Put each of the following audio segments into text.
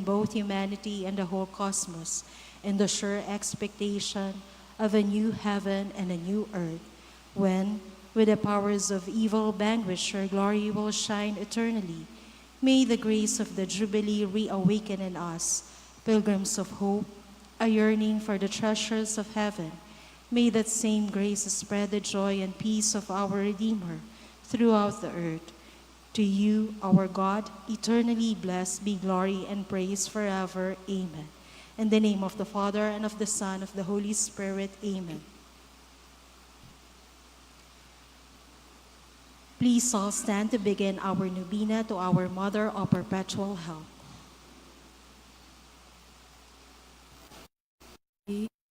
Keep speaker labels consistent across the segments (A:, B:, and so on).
A: both humanity and the whole cosmos, in the sure expectation of a new heaven and a new earth, when, with the powers of evil vanquished, your glory will shine eternally. May the grace of the Jubilee reawaken in us, pilgrims of hope, a yearning for the treasures of heaven. May that same grace spread the joy and peace of our Redeemer throughout the earth. To you, our God, eternally blessed be glory and praise forever. Amen. In the name of the Father, and of the Son, and of the Holy Spirit. Amen. Please all stand to begin our novena to our Mother of Perpetual Help.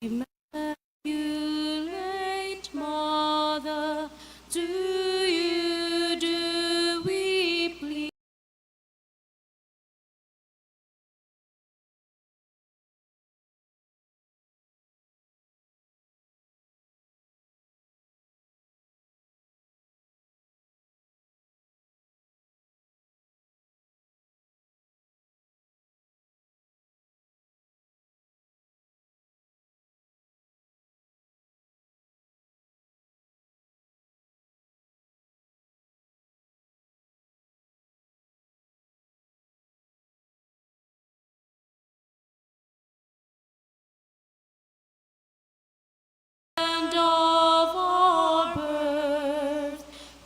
B: Immaculate Mother, to you do we plead. And of our birth,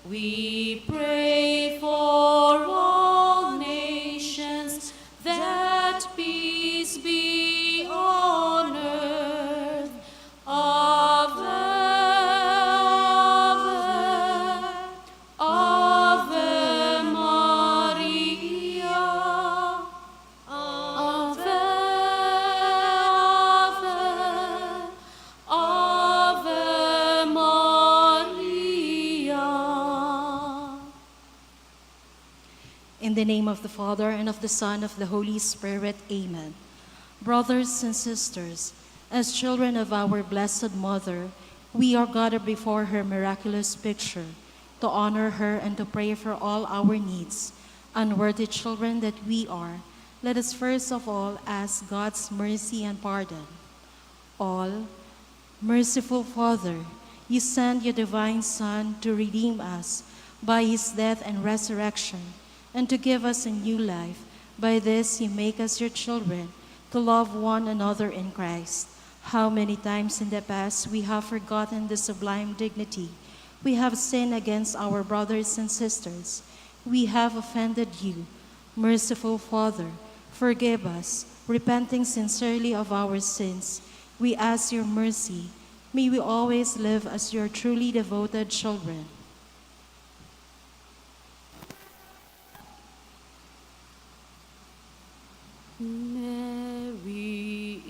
B: we pray for all nations, that peace be on earth. Ave, Ave, Ave Maria. Ave, Ave, Ave Maria.
A: In the name of the Father, and of the Son, and of the Holy Spirit. Amen. Brothers and sisters, as children of our Blessed Mother, we are gathered before her miraculous picture to honor her and to pray for all our needs. Unworthy children that we are, let us first of all ask God's mercy and pardon. All merciful Father, you sent your divine Son to redeem us by his death and resurrection, and to give us a new life. By this you make us your children, to love one another in Christ. How many times in the past we have forgotten the sublime dignity. We have sinned against our brothers and sisters. We have offended you. Merciful Father, forgive us, repenting sincerely of our sins. We ask your mercy. May we always live as your truly devoted children.
B: Mary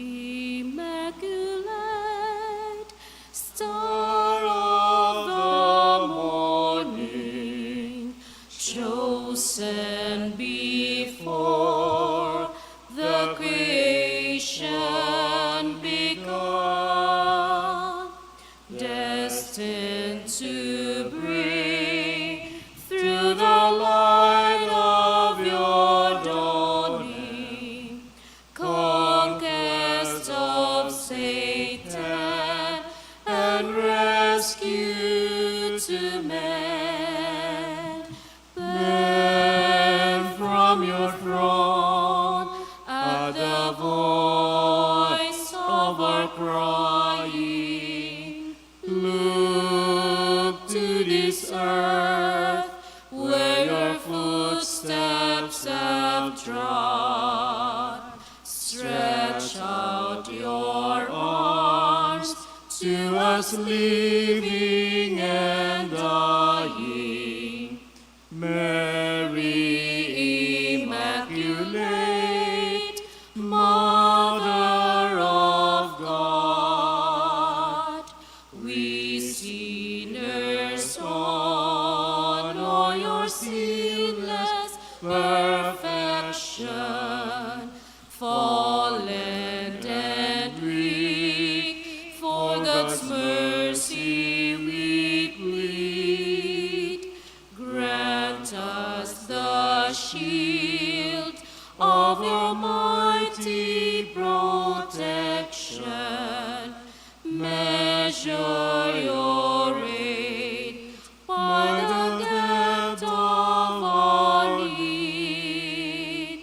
B: Immaculate, Star of the morning, chosen before the creation begun, destined to bring through the light of your dawning conquest of Satan and rescue to men. Then from your throne, at the voice of our crying, look to this earth where your footsteps have trod. Stretch out your arms to us living and dying. Mary Immaculate, Mother of God, we sinners honor your sinless perfection, fallen and weak. For God's mercy we mighty protection, measure your aid by the depth of our need.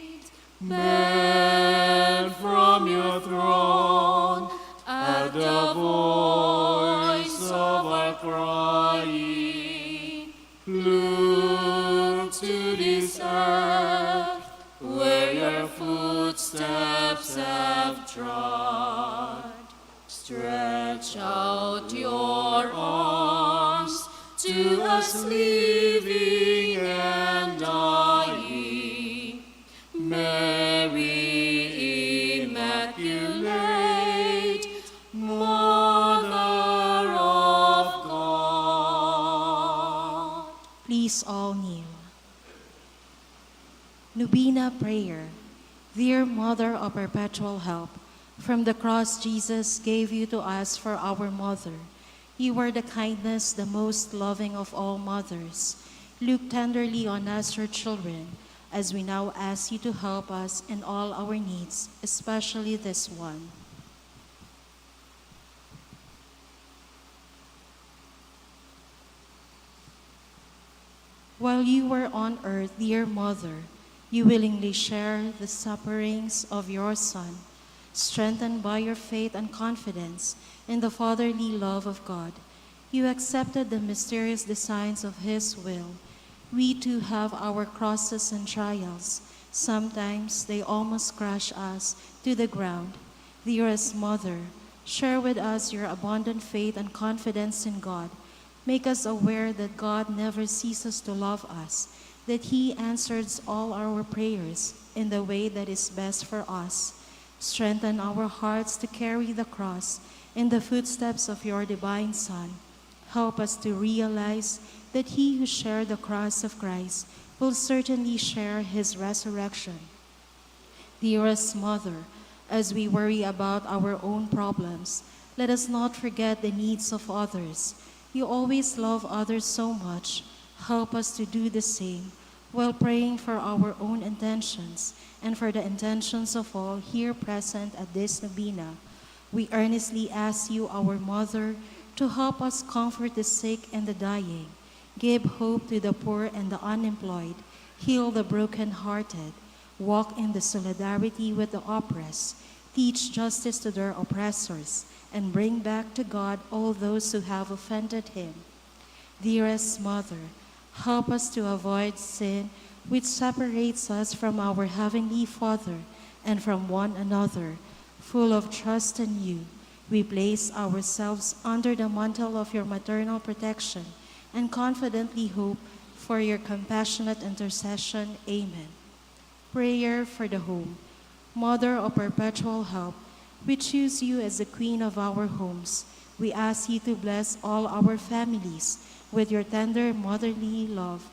B: Bend from your throne at the voice of our crying. Look to this earth where your footsteps have trod. Stretch out your arms to us living and dying. Mary Immaculate, Mother of God.
A: Please all kneel. Novena Prayer. Dear Mother of Perpetual Help, from the cross Jesus gave you to us for our mother. You are the kindness, the most loving of all mothers. Look tenderly on us, your children, as we now ask you to help us in all our needs, especially this one. While you were on earth, dear Mother, you willingly share the sufferings of your Son, strengthened by your faith and confidence in the fatherly love of God. You accepted the mysterious designs of His will. We too have our crosses and trials. Sometimes they almost crush us to the ground. Dearest Mother, share with us your abundant faith and confidence in God. Make us aware that God never ceases to love us, that He answers all our prayers in the way that is best for us. Strengthen our hearts to carry the cross in the footsteps of your divine Son. Help us to realize that he who shared the cross of Christ will certainly share His resurrection. Dearest Mother, as we worry about our own problems, let us not forget the needs of others. You always love others so much. Help us to do the same while praying for our own intentions and for the intentions of all here present at this novena. We earnestly ask you, our Mother, to help us comfort the sick and the dying, give hope to the poor and the unemployed, heal the brokenhearted, walk in the solidarity with the oppressed, teach justice to their oppressors, and bring back to God all those who have offended Him. Dearest Mother, help us to avoid sin which separates us from our Heavenly Father and from one another. Full of trust in you, we place ourselves under the mantle of your maternal protection and confidently hope for your compassionate intercession. Amen. Prayer for the home. Mother of Perpetual Help, we choose you as the Queen of our homes. We ask you to bless all our families with your tender motherly love.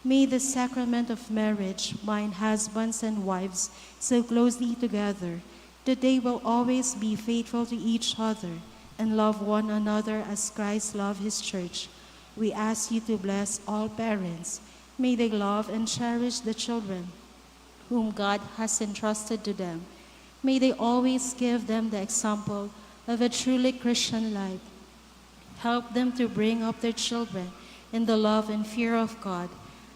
A: May the sacrament of marriage bind husbands and wives so closely together that they will always be faithful to each other and love one another as Christ loved His church. We ask you to bless all parents. May they love and cherish the children whom God has entrusted to them. May they always give them the example of a truly Christian life. Help them to bring up their children in the love and fear of God.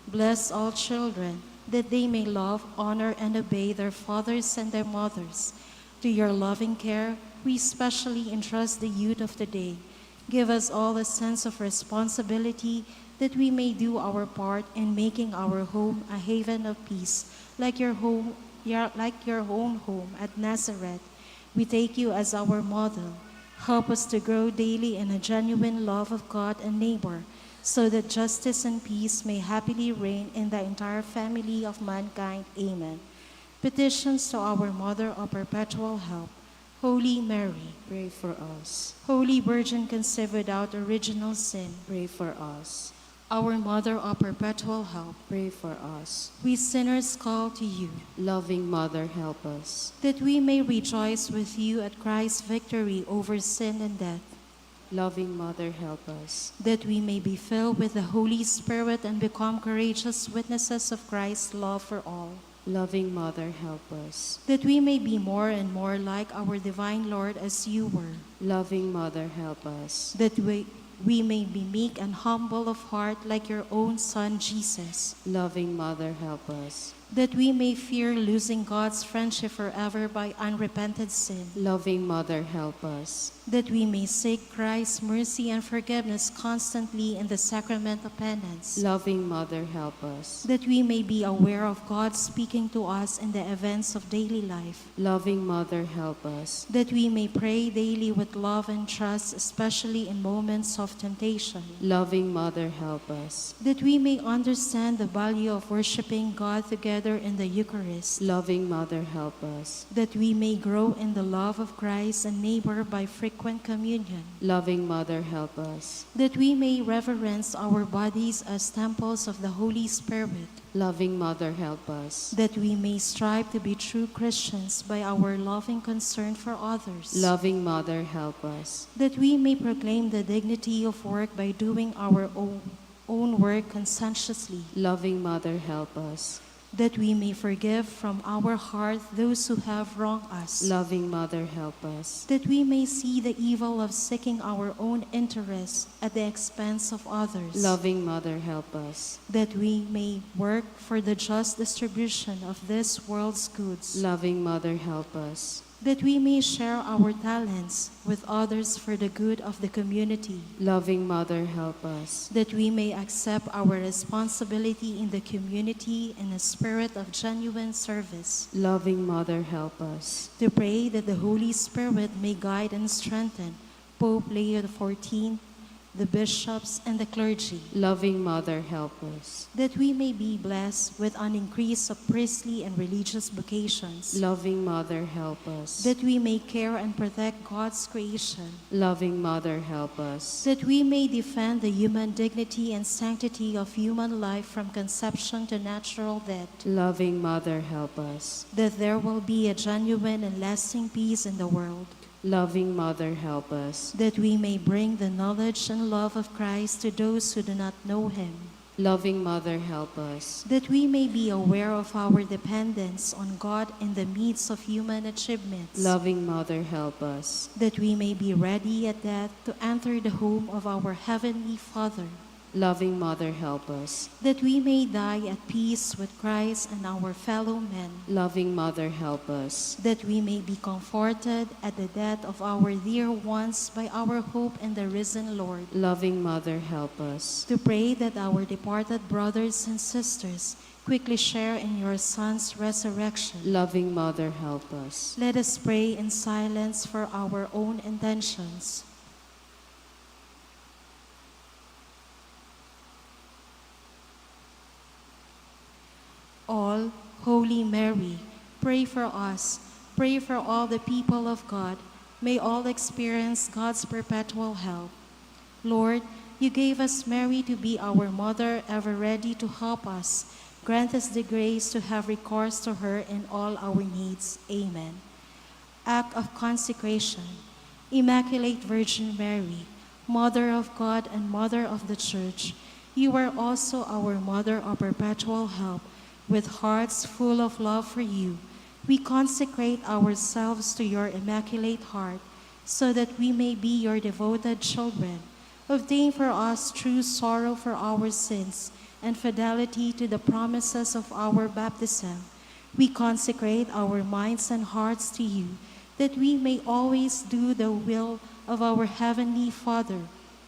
A: Bless all children, that they may love, honor, and obey their fathers and their mothers. To your loving care, we especially entrust the youth of today. Give us all a sense of responsibility that we may do our part in making our home a haven of peace, like your own home at Nazareth. We take you as our model. Help us to grow daily in a genuine love of God and neighbor, so that justice and peace may happily reign in the entire family of mankind. Amen. Petitions to our Mother of Perpetual Help. Holy Mary,
C: Pray for us.
A: Holy Virgin conceived without original sin,
C: Pray for us.
A: our Mother of Perpetual Help,
C: Pray for us.
A: we sinners call to you,
C: Loving Mother, help us.
A: that we may rejoice with you at Christ's victory over sin and death,
C: Loving Mother, help us.
A: that we may be filled with the Holy Spirit and become courageous witnesses of Christ's love for all.
C: Loving Mother, help us.
A: that we may be more and more like our divine Lord as you were,
C: Loving Mother, help us.
A: that we may be meek and humble of heart like your own Son, Jesus,
C: Loving Mother, help us.
A: that we may fear losing God's friendship forever by unrepented sin,
C: Loving Mother, help us.
A: that we may seek Christ's mercy and forgiveness constantly in the sacrament of penance,
C: Loving Mother, help us.
A: that we may be aware of God speaking to us in the events of daily life,
C: Loving Mother, help us.
A: that we may pray daily with love and trust, especially in moments of temptation,
C: Loving Mother, help us.
A: that we may understand the value of worshiping God together in the Eucharist,
C: Loving Mother, help us.
A: that we may grow in the love of Christ and neighbor by frequent communion,
C: Loving Mother, help us.
A: that we may reverence our bodies as temples of the Holy Spirit,
C: Loving Mother, help us.
A: that we may strive to be true Christians by our loving concern for others,
C: Loving Mother, help us.
A: that we may proclaim the dignity of work by doing our own work conscientiously,
C: Loving Mother, help us.
A: that we may forgive from our heart those who have wronged us,
C: Loving Mother, help us.
A: that we may see the evil of seeking our own interests at the expense of others,
C: Loving Mother, help us.
A: that we may work for the just distribution of this world's goods,
C: Loving Mother, help us.
A: that we may share our talents with others for the good of the community,
C: Loving Mother, help us.
A: that we may accept our responsibility in the community in a spirit of genuine service,
C: Loving Mother, help us.
A: to pray that the Holy Spirit may guide and strengthen Pope Leo XIV, the bishops, and the clergy,
C: Loving Mother, help us.
A: that we may be blessed with an increase of priestly and religious vocations,
C: Loving Mother, help us.
A: that we may care and protect God's creation,
C: Loving Mother, help us.
A: that we may defend the human dignity and sanctity of human life from conception to natural death,
C: Loving Mother, help us.
A: that there will be a genuine and lasting peace in the world,
C: Loving Mother, help us.
A: that we may bring the knowledge and love of Christ to those who do not know him,
C: Loving Mother, help us.
A: that we may be aware of our dependence on God in the midst of human achievements,
C: Loving Mother, help us.
A: that we may be ready at death to enter the home of our Heavenly Father,
C: Loving Mother, help us.
A: that we may die at peace with Christ and our fellow men,
C: Loving Mother, help us.
A: that we may be comforted at the death of our dear ones by our hope in the risen Lord,
C: Loving Mother, help us.
A: to pray that our departed brothers and sisters quickly share in your Son's resurrection.
C: Loving Mother, help us.
A: Let us pray in silence for our own intentions. All Holy Mary, pray for us. Pray for all the people of God. May all experience God's perpetual help. Lord, you gave us Mary to be our mother, ever ready to help us. Grant us the grace to have recourse to her in all our needs. Amen. Act of consecration. Immaculate Virgin Mary, Mother of God and Mother of the Church, you are also our Mother of perpetual help. With hearts full of love for you, we consecrate ourselves to your immaculate heart, so that we may be your devoted children. Obtain for us true sorrow for our sins and fidelity to the promises of our baptism. We consecrate our minds and hearts to you, that we may always do the will of our Heavenly Father.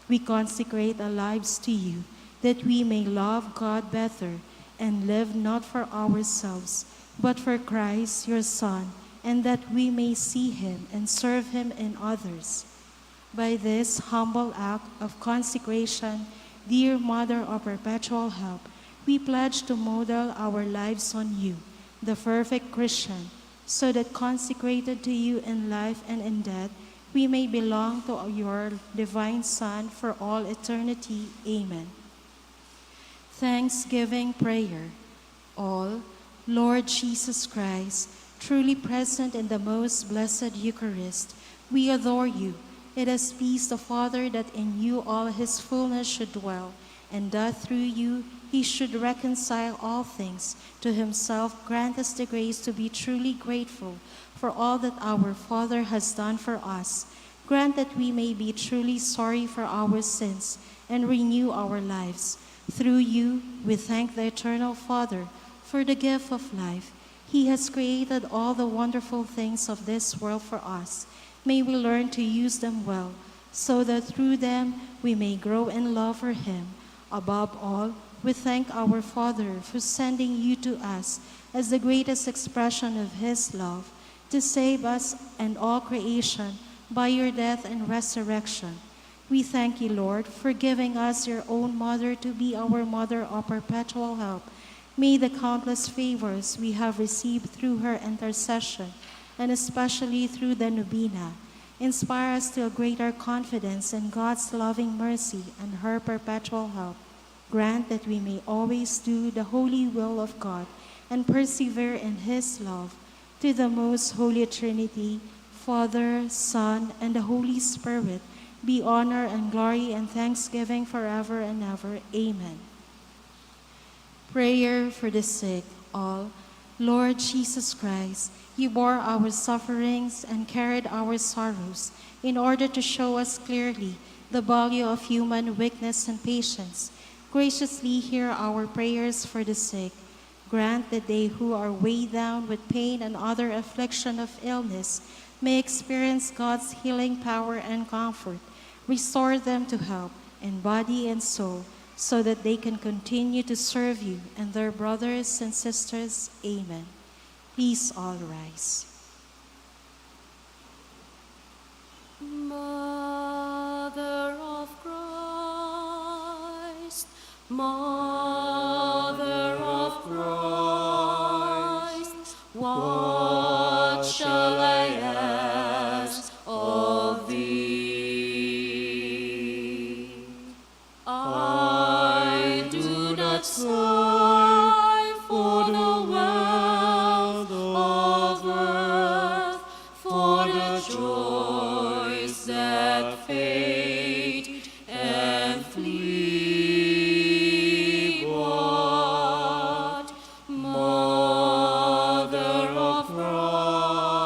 A: We consecrate our lives to you, that we may love God better and live not for ourselves, but for Christ, your Son, and that we may see him and serve him in others. By this humble act of consecration, dear Mother of perpetual help, we pledge to model our lives on you, the perfect Christian, so that consecrated to you in life and in death, we may belong to your divine Son for all eternity. Amen. Thanksgiving prayer. All, Lord Jesus Christ, truly present in the most blessed Eucharist, we adore you. It has pleased the Father that in you all his fullness should dwell, and that through you he should reconcile all things to himself, grant us the grace to be truly grateful for all that our Father has done for us. Grant that we may be truly sorry for our sins and renew our lives. Through you, we thank the Eternal Father for the gift of life. He has created all the wonderful things of this world for us. May we learn to use them well, so that through them we may grow in love for him. Above all, we thank our Father for sending you to us as the greatest expression of his love, to save us and all creation by your death and resurrection. We thank you, Lord, for giving us your own mother to be our mother of perpetual help. May the countless favors we have received through her intercession, and especially through the Novena, inspire us to a greater confidence in God's loving mercy and her perpetual help. Grant that we may always do the holy will of God and persevere in his love. To the most holy Trinity, Father, Son, and the Holy Spirit, be honor and glory and thanksgiving forever and ever. Amen. Prayer for the sick, all. Lord Jesus Christ, you bore our sufferings and carried our sorrows in order to show us clearly the value of human weakness and patience. Graciously hear our prayers for the sick. Grant that they who are weighed down with pain and other affliction of illness may experience God's healing power and comfort. Restore them to health in body and soul, so that they can continue to serve you and their brothers and sisters. Amen. Please all rise.
B: Mother of Christ, Mother of Christ, what shall I ask of thee? I do not sigh for the wealth of earth, for the joys that fade and flee. What, Mother of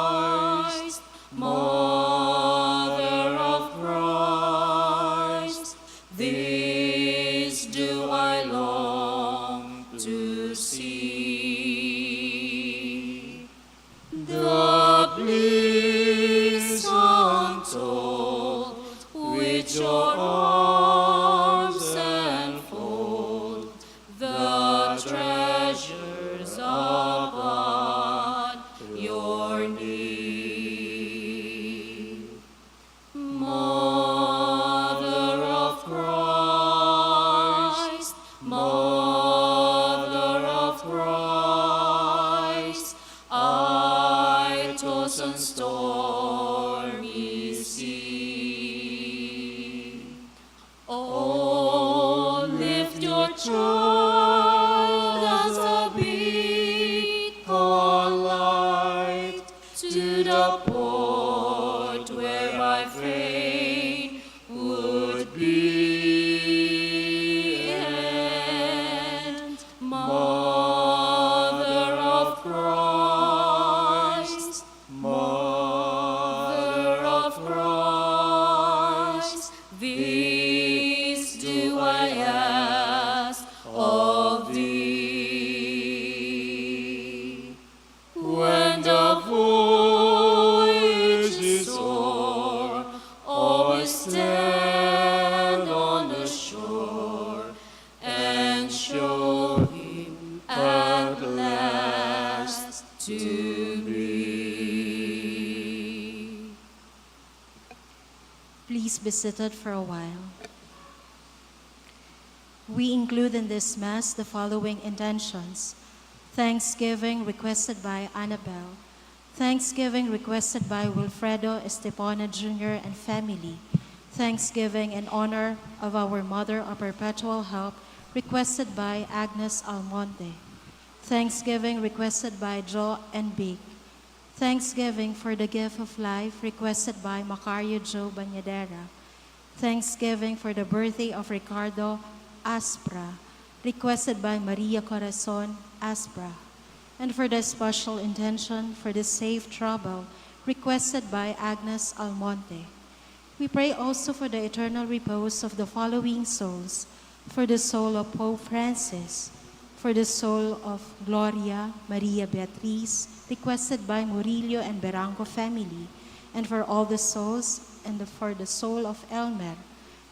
B: Christ, Mother of Christ, this do I long to see. The bliss untold which your arms enfold, the treasures upon your knee. Mother of Christ, Mother of Christ, I toss on stormy sea. Oh, lift your child as a beacon light to the port where I fain would be. And Mother of Christ, Mother of Christ, this do I ask of thee. When the voyage is o'er, always stand on the shore and show him at last to me.
A: Please be seated for a while. We include in this Mass the following intentions. Thanksgiving requested by Annabelle. Thanksgiving requested by Wilfredo Estepona Jr. and family. Thanksgiving in honor of our Mother of Perpetual Help requested by Agnes Almonte. Thanksgiving requested by Jo and Big. Thanksgiving for the gift of life requested by Macario Joe Banyadera. Thanksgiving for the birthday of Ricardo Aspra. requested by Maria Corazon Aspra. And for the special intention for the safe travel, requested by Agnes Almonte. We pray also for the eternal repose of the following souls: for the soul of Pope Francis, for the soul of Gloria Maria Beatriz, requested by Murillo and Berango family, and for all the souls, and for the soul of Elmer,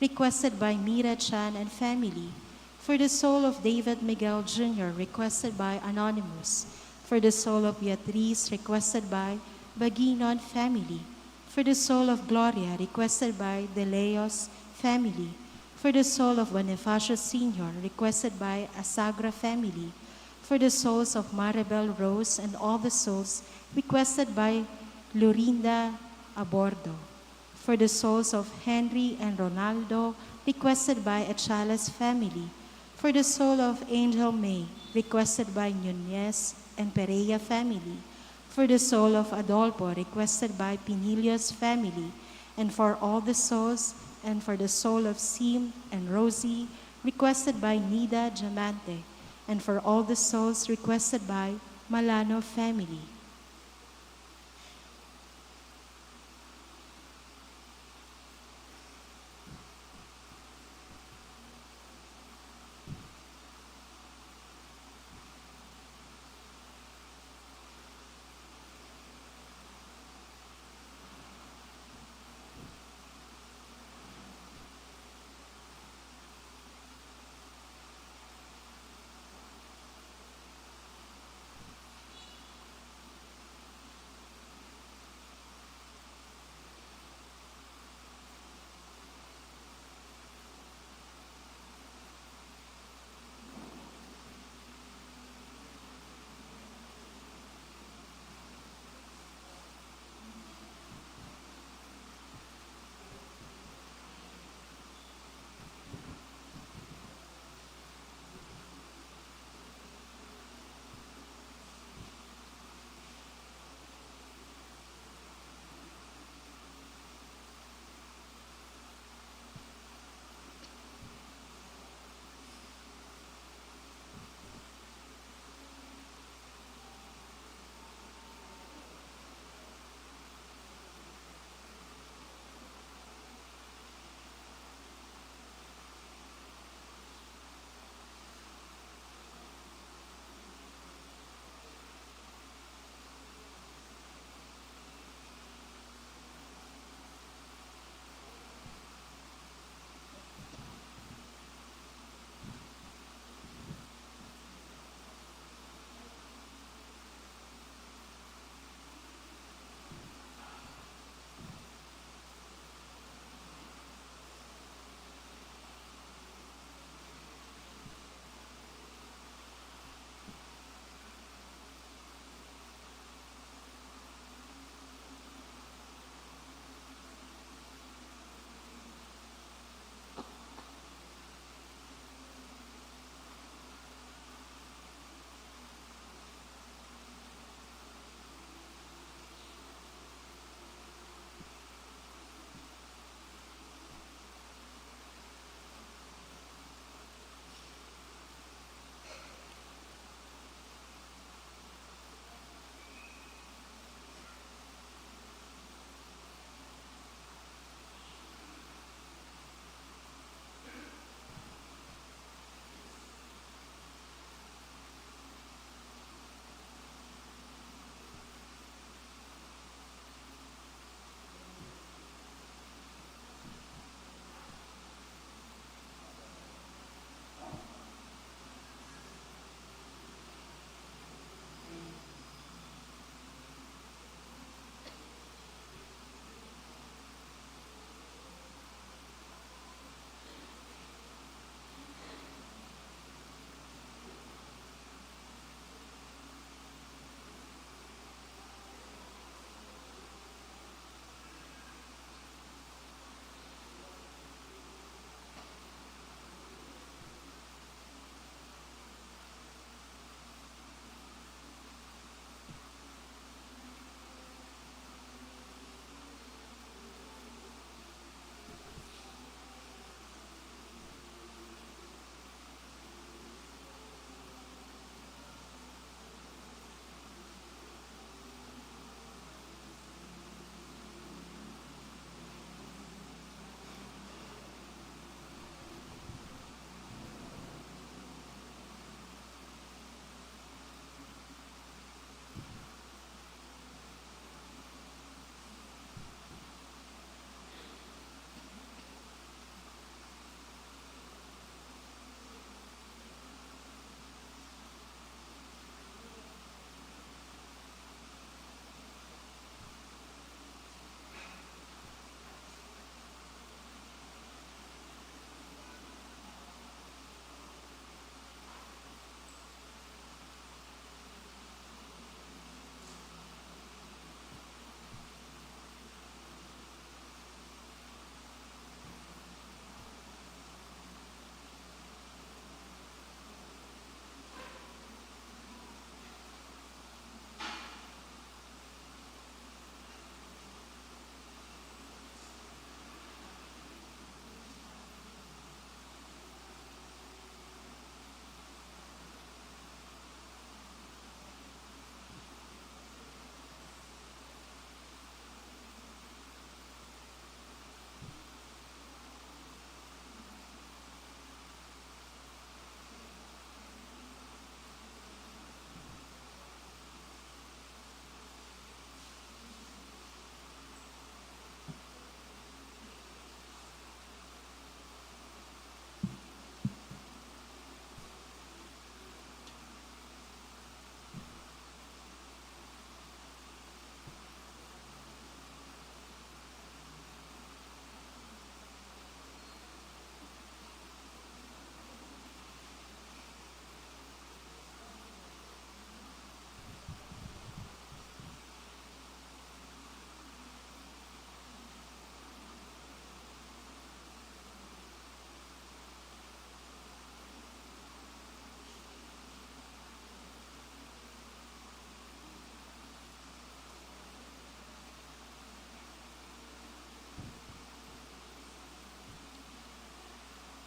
A: requested by Mira Chan and family, for the soul of David Miguel Jr., requested by Anonymous, for the soul of Beatriz, requested by Baginon family, for the soul of Gloria, requested by De Leos family, for the soul of Bonifacio Sr., requested by Asagra family, for the souls of Maribel Rose and all the souls requested by Lorinda Abordo, for the souls of Henry and Ronaldo, requested by Achala's family, for the soul of Angel May, requested by Nunez and Pereira family, for the soul of Adolfo, requested by Pinilio's family, and for all the souls, and for the soul of Sim and Rosie, requested by Nida Diamante, and for all the souls requested by Malano family.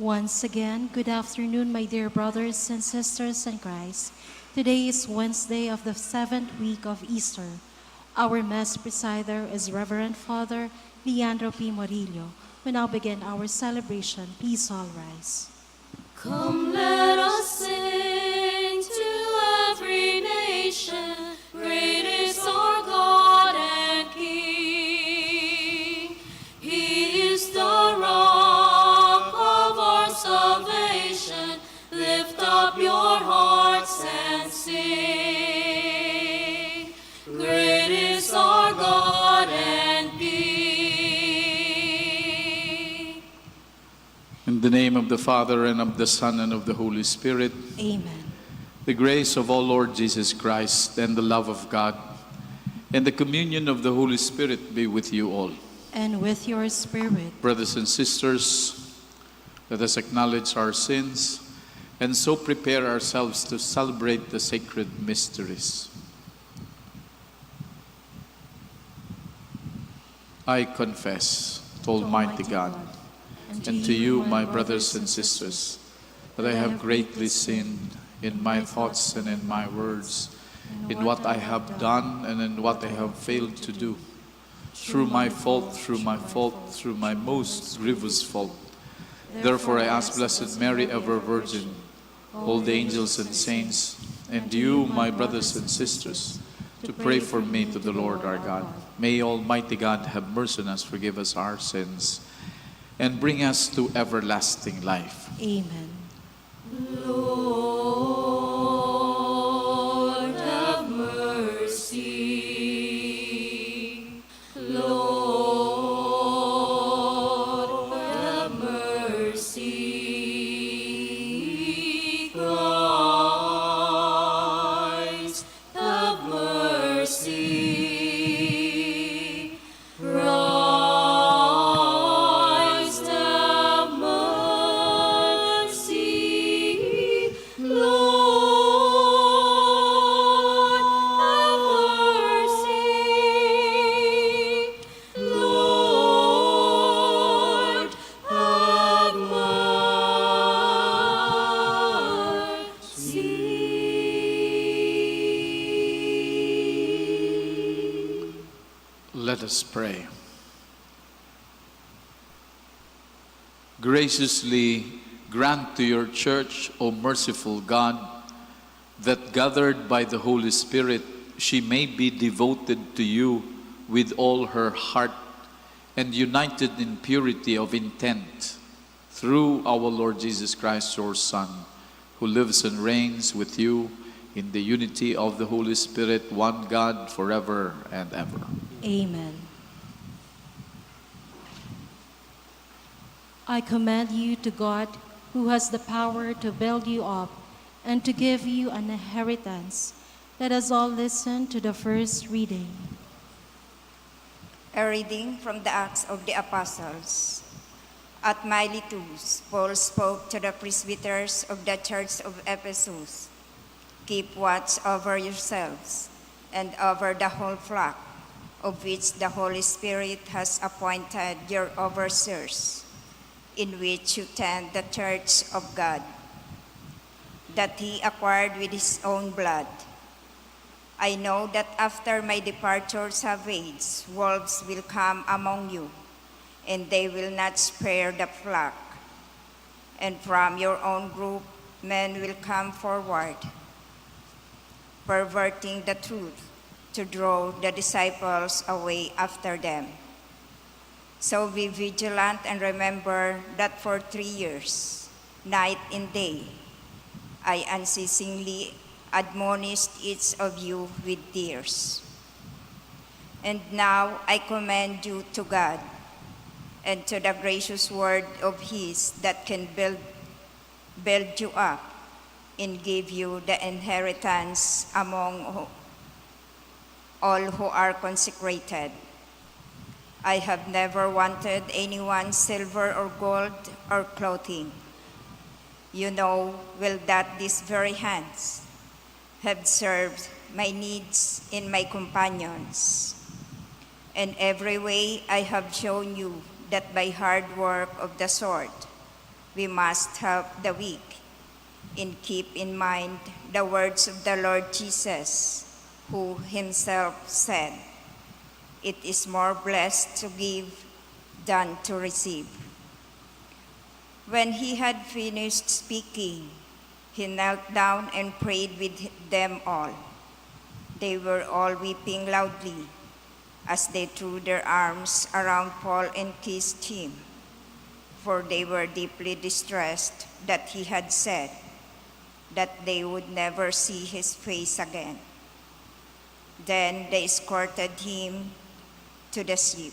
A: Once again, good afternoon, my dear brothers and sisters in Christ. Today is Wednesday of the 7th week of Easter. Our Mass presider is Reverend Father Leandro P. Morillo. We now begin our celebration. Please all rise.
B: Come, let us sing to every nation. Great is our God and King. He is the rock of our salvation. Lift up your hearts and sing. Great is our God and King.
D: In the name of the Father, and of the Son, and of the Holy Spirit.
A: Amen.
D: The grace of our Lord Jesus Christ, and the love of God, and the communion of the Holy Spirit be with you all.
A: And with your spirit.
D: Brothers and sisters, let us acknowledge our sins, and so prepare ourselves to celebrate the sacred mysteries. I confess to Almighty God, and to you, my brothers and sisters, that I have greatly sinned in my thoughts and in my words, in what I have done and in what I have failed to do, through my fault, through my most grievous fault. Therefore I ask Blessed Mary, ever Virgin, all the angels and saints, and you, my brothers and sisters, to pray for me to the Lord our God. May Almighty God have mercy on us, forgive us our sins, and bring us to everlasting life.
A: Amen.
B: Lord, have mercy. Lord, have mercy. Christ, have mercy. Christ, have mercy. Lord, have mercy. Lord, have mercy.
D: Let us pray. Graciously grant to your church, O merciful God, that gathered by the Holy Spirit, she may be devoted to you with all her heart and united in purity of intent, through our Lord Jesus Christ, your Son, who lives and reigns with you in the unity of the Holy Spirit, one God, forever and ever.
A: Amen. I commend you to God, who has the power to build you up and to give you an inheritance. Let us all listen to the first reading.
E: A reading from the Acts of the Apostles. At Miletus, Paul spoke to the presbyters of the church of Ephesus. Keep watch over yourselves and over the whole flock, of which the Holy Spirit has appointed your overseers, in which you tend the church of God, that he acquired with his own blood. I know that after my departure savage, wolves will come among you, and they will not spare the flock. And from your own group, men will come forward, perverting the truth, to draw the disciples away after them. So be vigilant and remember that for 3 years, night and day, I unceasingly admonished each of you with tears. And now I commend you to God and to the gracious word of his that can build you up and give you the inheritance among all who are consecrated. I have never wanted anyone's silver or gold or clothing. You know well that these very hands have served my needs and my companions. In every way I have shown you that by hard work of the sword, we must help the weak. And keep in mind the words of the Lord Jesus, who himself said, "It is more blessed to give than to receive." When he had finished speaking, he knelt down and prayed with them all. They were all weeping loudly as they threw their arms around Paul and kissed him, for they were deeply distressed that he had said that they would never see his face again. Then they escorted him to the ship.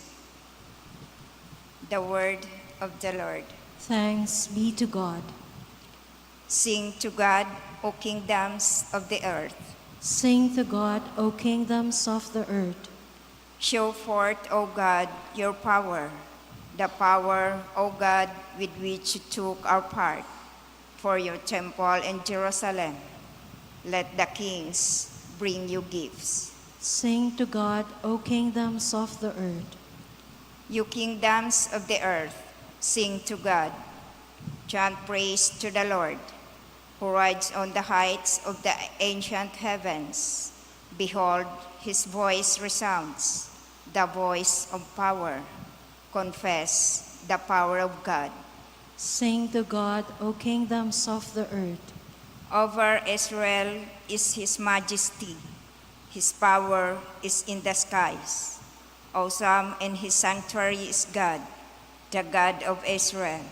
E: The word of the Lord.
A: Thanks be to God.
E: Sing to God, O kingdoms of the earth.
A: Sing to God, O kingdoms of the earth.
E: Show forth, O God, your power, the power, O God, with which you took our part for your temple in Jerusalem. Let the kings bring you gifts.
A: Sing to God, O kingdoms of the earth.
E: You kingdoms of the earth, sing to God. Chant praise to the Lord, who rides on the heights of the ancient heavens. Behold, his voice resounds, the voice of power. Confess the power of God.
A: Sing to God, O kingdoms of the earth.
E: Over Israel is his majesty. His power is in the skies. Awesome in his sanctuary is God, the God of Israel.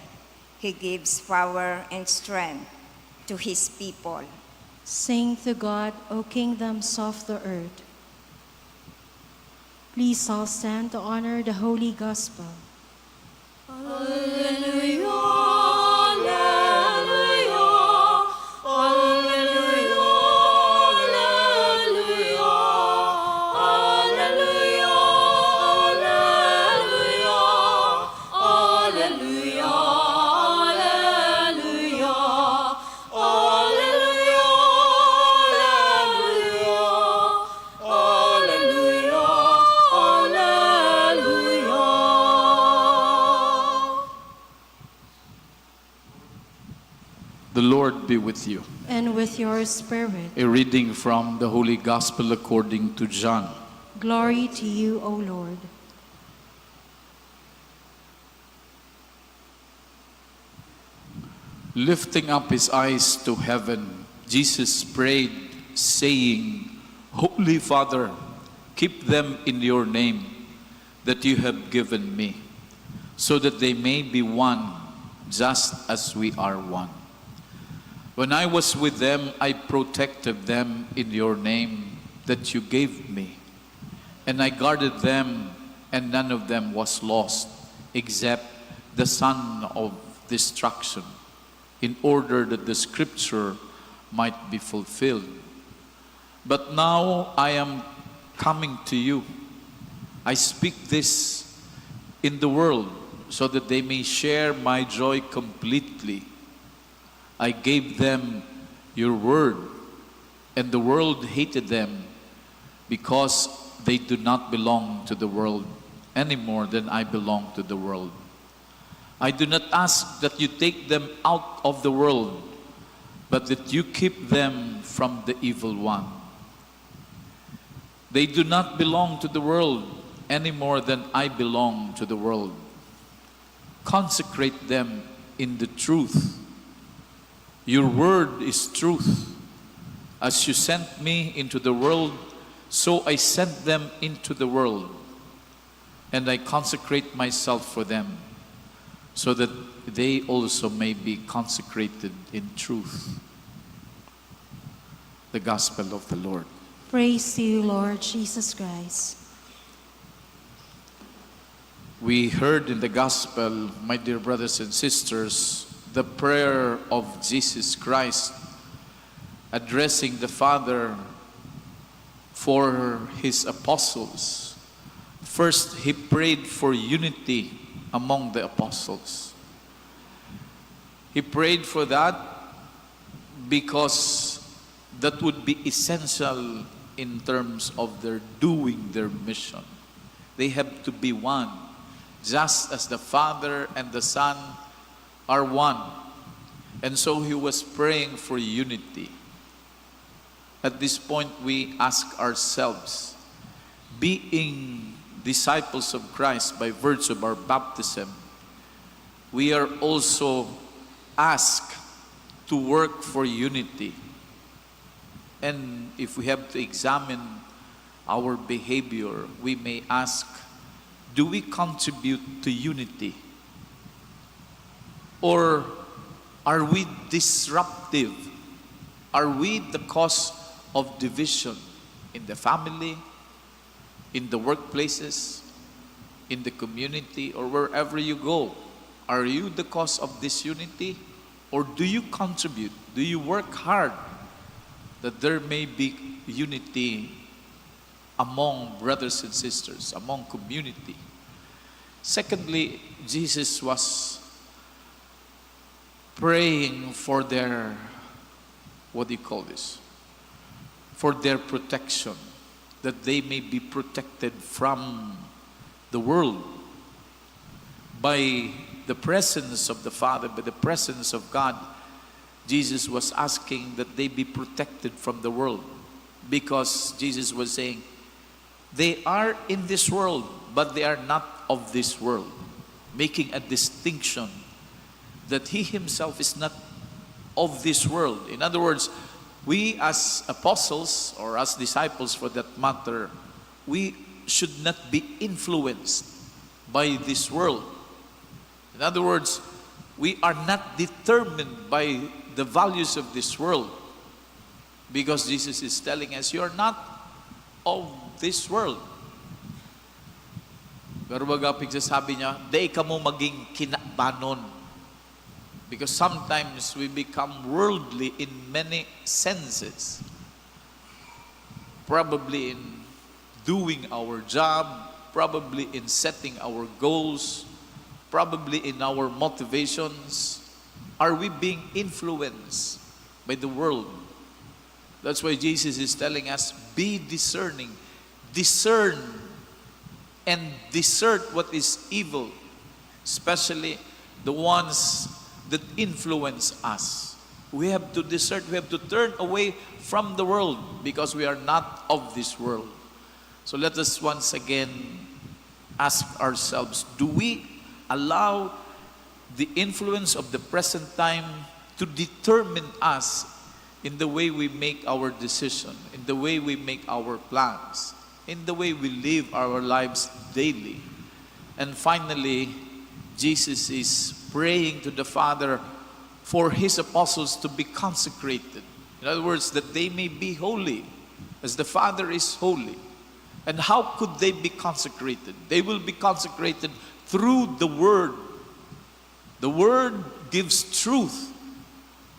E: He gives power and strength to his people.
A: Sing to God, O kingdoms of the earth. Please all stand to honor the Holy Gospel.
B: Alleluia, alleluia, alleluia, alleluia, alleluia, alleluia, alleluia, alleluia, alleluia, alleluia.
D: The Lord be with you.
A: And with your spirit.
D: A reading from the Holy Gospel according to John.
A: Glory to you, O Lord.
D: Lifting up his eyes to heaven, Jesus prayed, saying, Holy Father, keep them in your name that you have given me, so that they may be one, just as we are one. When I was with them, I protected them in your name that you gave me, and I guarded them, and none of them was lost, except the son of destruction, in order that the scripture might be fulfilled. But now I am coming to you. I speak this in the world so that they may share my joy completely. I gave them your word, and the world hated them because they do not belong to the world any more than I belong to the world. I do not ask that you take them out of the world, but that you keep them from the evil one. They do not belong to the world any more than I belong to the world. Consecrate them in the truth. Your word is truth. As you sent me into the world, so I sent them into the world. And I consecrate myself for them, so that they also may be consecrated in truth. The Gospel of the Lord.
A: Praise to you, Lord Jesus Christ.
D: We heard in the Gospel, my dear brothers and sisters, the prayer of Jesus Christ addressing the Father for his apostles. First, he prayed for unity among the apostles. He prayed for that because that would be essential in terms of their doing their mission. They have to be one, just as the Father and the Son are one. And so he was praying for unity. At this point, we ask ourselves, being disciples of Christ by virtue of our baptism, we are also asked to work for unity. And if we have to examine our behavior, we may ask, do we contribute to unity? Or are we disruptive? Are we the cause of division in the family, in the workplaces, in the community, or wherever you go? Are you the cause of disunity? Or do you contribute? Do you work hard that there may be unity among brothers and sisters, among community? Secondly, Jesus was praying for their, what do you call this? For their protection, that they may be protected from the world by the presence of the Father, by the presence of God. Jesus was asking that they be protected from the world, because Jesus was saying, they are in this world, but they are not of this world, making a distinction that he himself is not of this world. In other words, we as apostles, or as disciples for that matter, we should not be influenced by this world. In other words, we are not determined by the values of this world, because Jesus is telling us, you are not of this world. Pero baga pagsasabi niya, di ka mo maging kinabanon. Because sometimes we become worldly in many senses. Probably in doing our job, probably in setting our goals, probably in our motivations. Are we being influenced by the world? That's why Jesus is telling us, be discerning. Discern and desert what is evil, especially the ones that influence us. We have to desert, we have to turn away from the world, because we are not of this world. So let us once again ask ourselves, do we allow the influence of the present time to determine us in the way we make our decision, in the way we make our plans, in the way we live our lives daily? And finally, Jesus is praying to the Father for his apostles to be consecrated. In other words, that they may be holy as the Father is holy. And how could they be consecrated? They will be consecrated through the Word. The Word gives truth.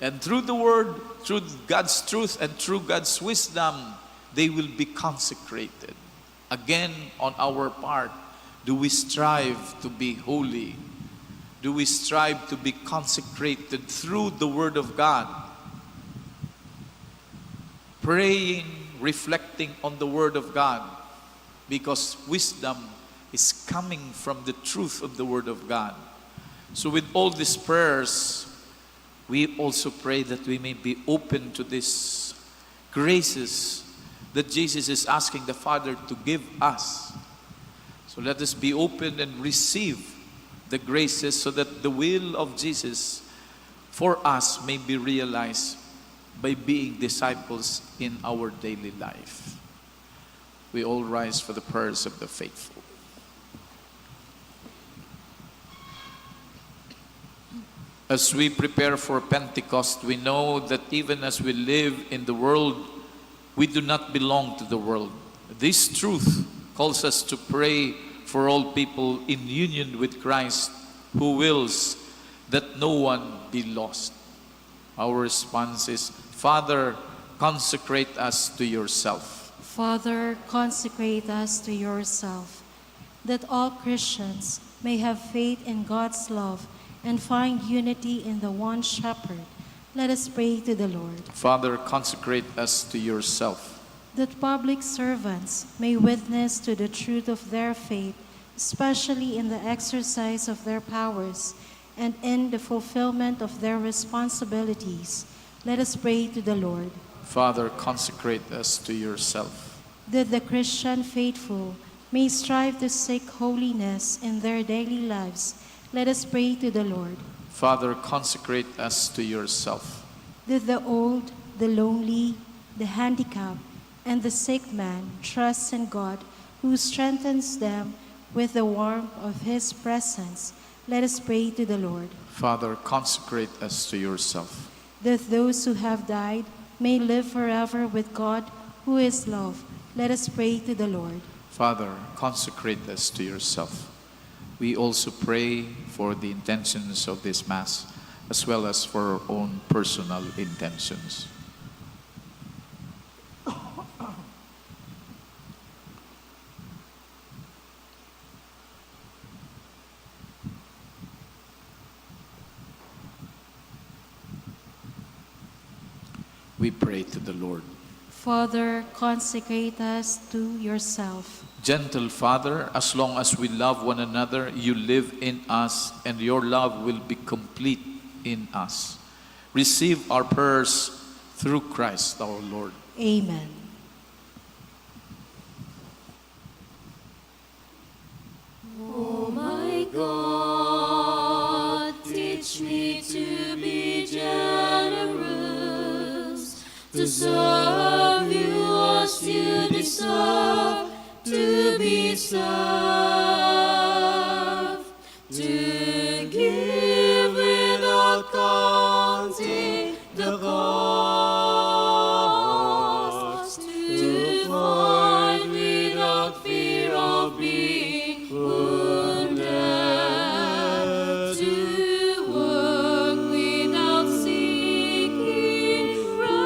D: And through the Word, through God's truth and through God's wisdom, they will be consecrated. Again, on our part, do we strive to be holy? Do we strive to be consecrated through the Word of God? Praying, reflecting on the Word of God, because wisdom is coming from the truth of the Word of God. So with all these prayers, we also pray that we may be open to these graces that Jesus is asking the Father to give us. So let us be open and receive the graces, so that the will of Jesus for us may be realized by being disciples in our daily life. We all rise for the prayers of the faithful. As we prepare for Pentecost, we know that even as we live in the world, we do not belong to the world. This truth calls us to pray for all people in union with Christ, who wills that no one be lost. Our response is, Father, consecrate us to yourself.
A: Father, consecrate us to yourself, that all Christians may have faith in God's love and find unity in the one shepherd. Let us pray to the Lord.
D: Father, consecrate us to yourself,
A: that public servants may witness to the truth of their faith, especially in the exercise of their powers, and in the fulfillment of their responsibilities, let us pray to the Lord.
D: Father, consecrate us to yourself.
A: That the Christian faithful may strive to seek holiness in their daily lives, let us pray to the Lord.
D: Father, consecrate us to yourself.
A: That the old, the lonely, the handicapped, and the sick man trust in God, who strengthens them with the warmth of his presence, let us pray to the Lord.
D: Father, consecrate us to yourself.
A: That those who have died may live forever with God, who is love, let us pray to the Lord.
D: Father, consecrate us to yourself. We also pray for the intentions of this Mass, as well as for our own personal intentions. We pray to the Lord.
A: Father, consecrate us to yourself.
D: Gentle Father, as long as we love one another, you live in us, and your love will be complete in us. Receive our prayers through Christ our Lord.
A: Amen.
B: Oh my God, teach me to be generous, to serve you as you deserve to be served, to give without counting the cost, to find without fear of being wounded, to work without seeking rest,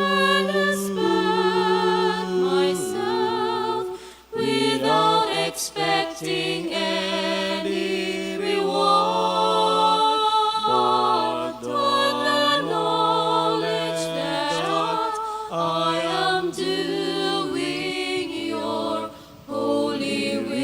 B: and to spend myself without expecting any reward, but the knowledge that I am doing your holy will.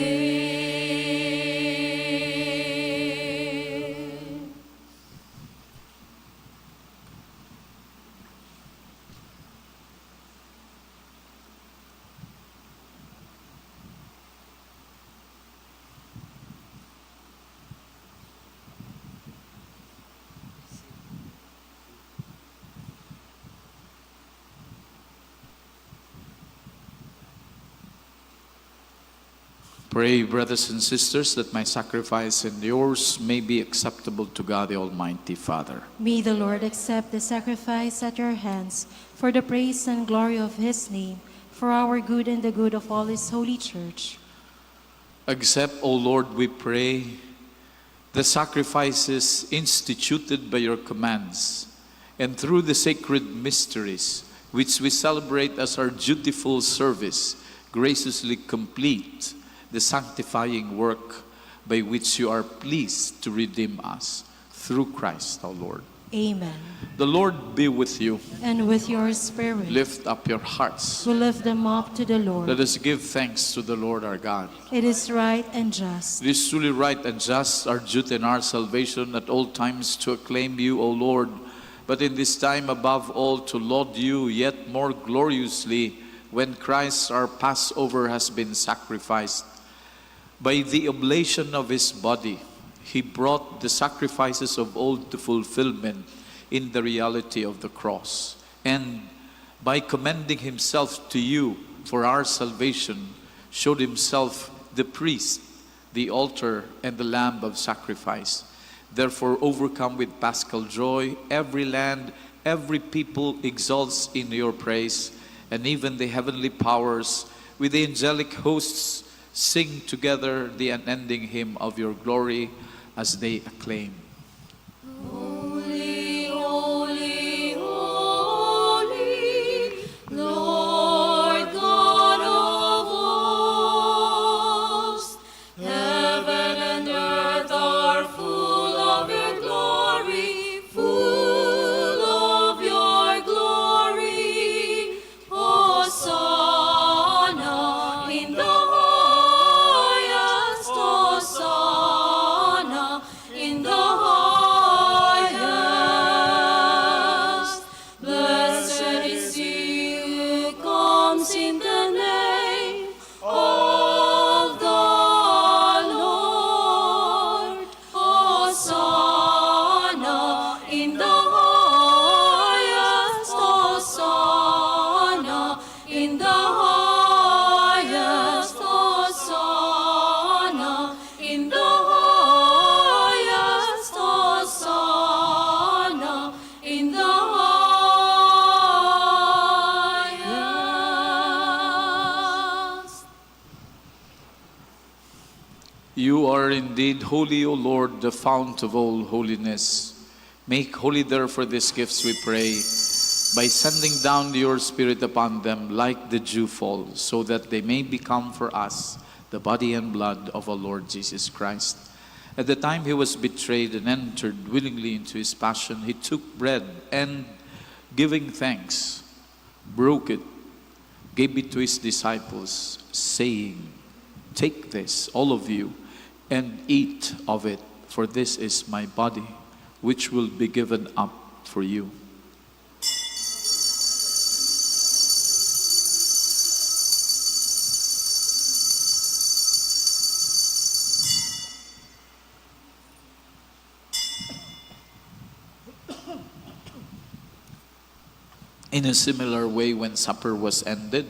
D: Pray, brothers and sisters, that my sacrifice and yours may be acceptable to God the Almighty Father.
A: May the Lord accept the sacrifice at your hands for the praise and glory of his name, for our good and the good of all his holy church.
D: Accept, O Lord, we pray, the sacrifices instituted by your commands, and through the sacred mysteries, which we celebrate as our dutiful service, graciously complete the sanctifying work by which you are pleased to redeem us, through Christ our Lord.
A: Amen.
D: The Lord be with you.
A: And with your spirit,
D: Lift up your hearts.
A: we lift them up to the Lord.
D: Let us give thanks to the Lord our God.
A: It is right and just.
D: It is truly right and just, our duty and our salvation, at all times to acclaim you, O Lord, but in this time above all to laud you yet more gloriously when Christ our Passover has been sacrificed. By the oblation of his body, he brought the sacrifices of old to fulfillment in the reality of the cross. And by commending himself to you for our salvation, showed himself the priest, the altar, and the lamb of sacrifice. Therefore, overcome with paschal joy, every land, every people exalts in your praise, and even the heavenly powers with the angelic hosts sing together the unending hymn of your glory as they acclaim.
B: Holy, holy, holy, Lord God of hosts, heaven and earth are full of your glory, full of your glory. Hosanna in the highest, Hosanna
D: You are indeed holy, O Lord, the fount of all holiness. Make holy therefore these gifts, we pray, by sending down your Spirit upon them like the dewfall, so that they may become for us the body and blood of our Lord Jesus Christ. At the time he was betrayed and entered willingly into his passion, he took bread and, giving thanks, broke it, gave it to his disciples, saying, "Take this, all of you, and eat of it, for this is my body, which will be given up for you." In a similar way, when supper was ended,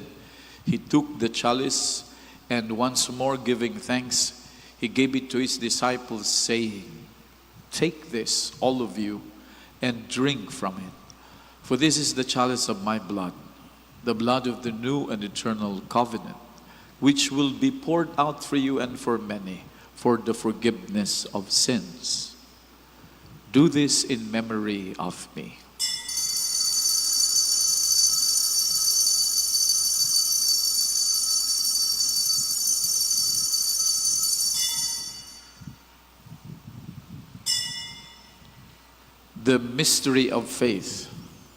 D: he took the chalice, and once more giving thanks, he gave it to his disciples, saying, "Take this, all of you, and drink from it. For this is the chalice of my blood, the blood of the new and eternal covenant, which will be poured out for you and for many, for the forgiveness of sins. Do this in memory of me." The mystery of faith.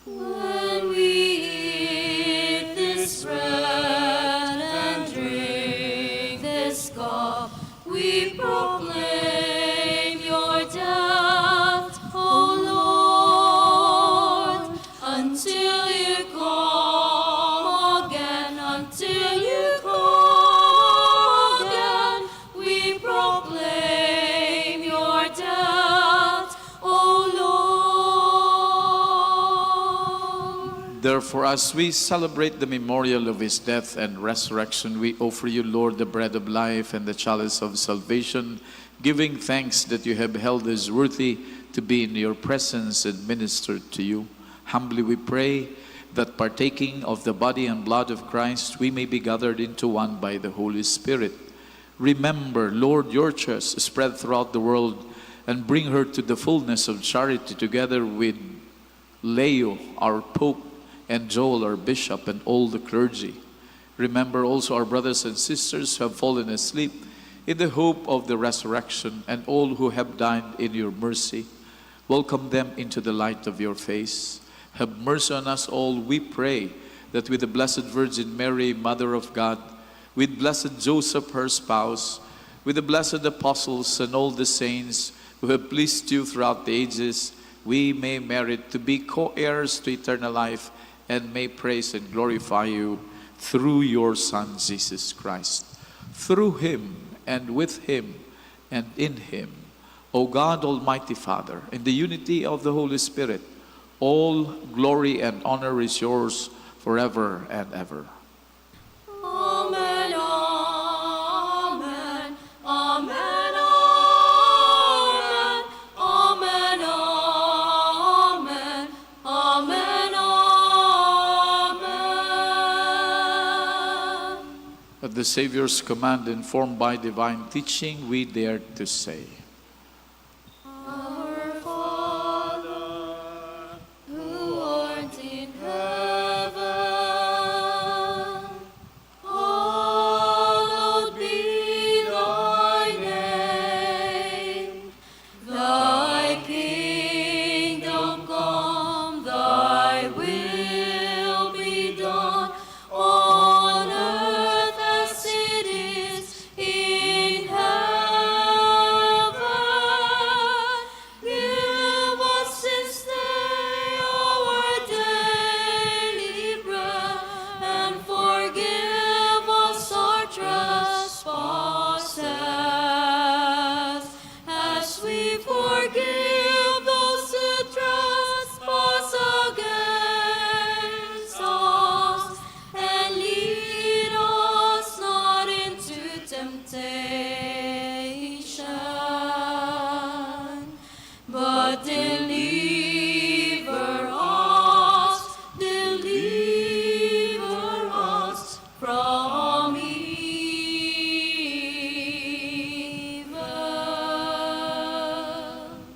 B: When we eat this bread and drink this cup, we proclaim your death, O Lord, until you come again, until you come again. We proclaim your death, O Lord.
D: Therefore, as we celebrate the memorial of his death and resurrection, we offer you, Lord, the bread of life and the chalice of salvation, giving thanks that you have held us worthy to be in your presence and minister to you. Humbly we pray that, partaking of the body and blood of Christ, we may be gathered into one by the Holy Spirit. Remember, Lord, your church spread throughout the world, and bring her to the fullness of charity, together with Leo, our Pope, and Joel, our Bishop, and all the clergy. Remember also our brothers and sisters who have fallen asleep in the hope of the resurrection, and all who have died in your mercy. Welcome them into the light of your face. Have mercy on us all, we pray, that with the Blessed Virgin Mary, Mother of God, with blessed Joseph, her spouse, with the blessed apostles and all the saints who have pleased you throughout the ages, we may merit to be co-heirs to eternal life, and may praise and glorify you through your Son, Jesus Christ. Through him, and with him, and in him, O God, Almighty Father, in the unity of the Holy Spirit, all glory and honor is yours forever and ever.
B: Amen, amen, amen, amen, amen, amen, amen.
D: At the Savior's command, informed by divine teaching, we dare to say,
B: Our Father, who art in heaven, hallowed be thy name. Thy kingdom come, thy will be done, on earth as it is in heaven.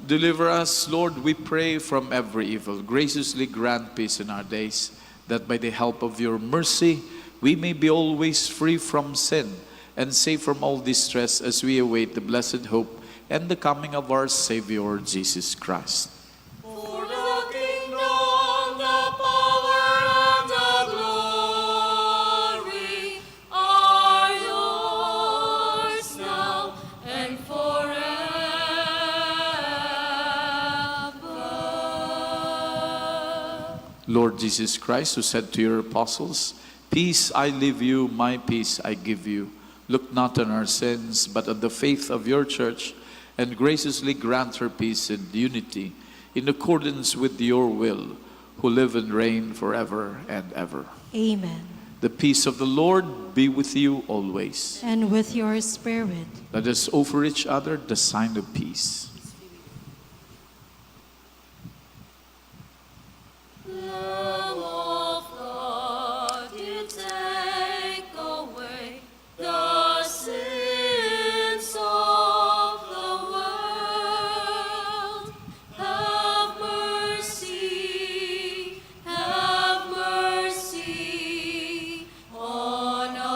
D: Deliver us, Lord, we pray, from every evil. Graciously grant peace in our days, that by the help of your mercy, we may be always free from sin and safe from all distress as we await the blessed hope and the coming of our Savior, Jesus Christ.
B: For the kingdom, the power, and the glory are yours now and forever.
D: Lord Jesus Christ, who said to your apostles, "Peace I leave you, my peace I give you," look not on our sins, but on the faith of your church, and graciously grant her peace and unity, in accordance with your will, who live and reign forever and ever.
A: Amen.
D: The peace of the Lord be with you always.
A: And with your spirit.
D: Let us offer each other the sign of peace.
B: Lamb of God, you take away the sins of the world. Have mercy on us.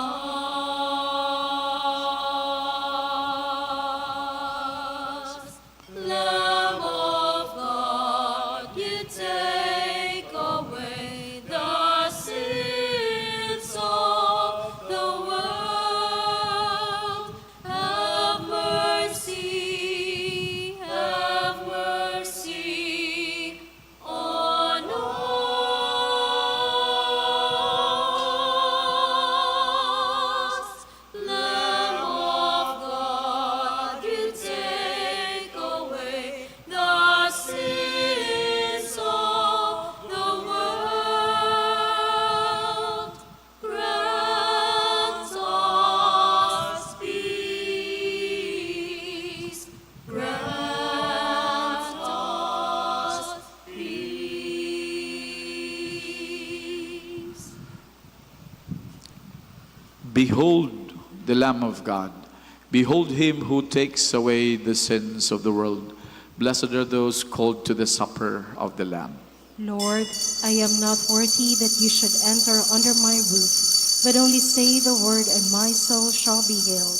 B: Lamb of God, you take away the sins of the world. Have mercy on us. Lamb of God, you take away the sins of the world. Grant us peace. Grant us peace.
D: Behold the Lamb of God. Behold him who takes away the sins of the world. Blessed are those called to the supper of the Lamb.
A: Lord, I am not worthy that you should enter under my roof, but only say the word and my soul shall be healed.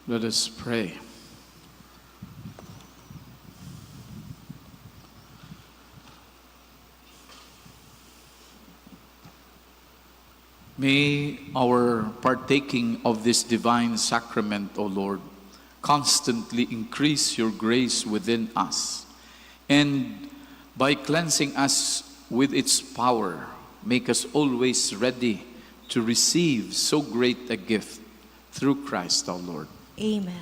D: Let us pray. May our partaking of this divine sacrament, O Lord, constantly increase your grace within us, and by cleansing us with its power, make us always ready to receive so great a gift through Christ our Lord.
A: Amen.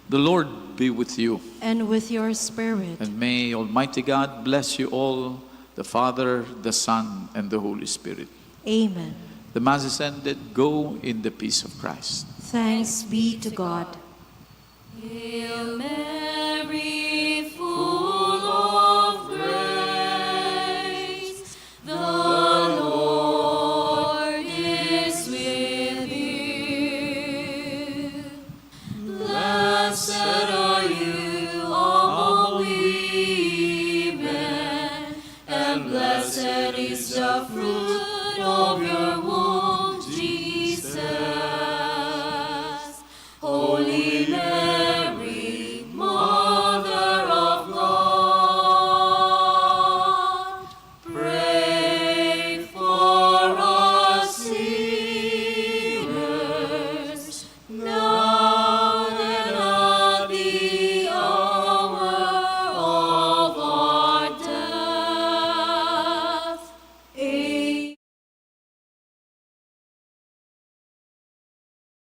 D: The Lord be with you.
A: And with your spirit.
D: And may Almighty God bless you all, the Father, the Son, and the Holy Spirit.
A: Amen.
D: The Mass is ended. Go in the peace of Christ.
A: Thanks be to God.
B: Hail Mary, full of grace, the Lord is with you. Blessed are you among women, and blessed is the fruit of your womb,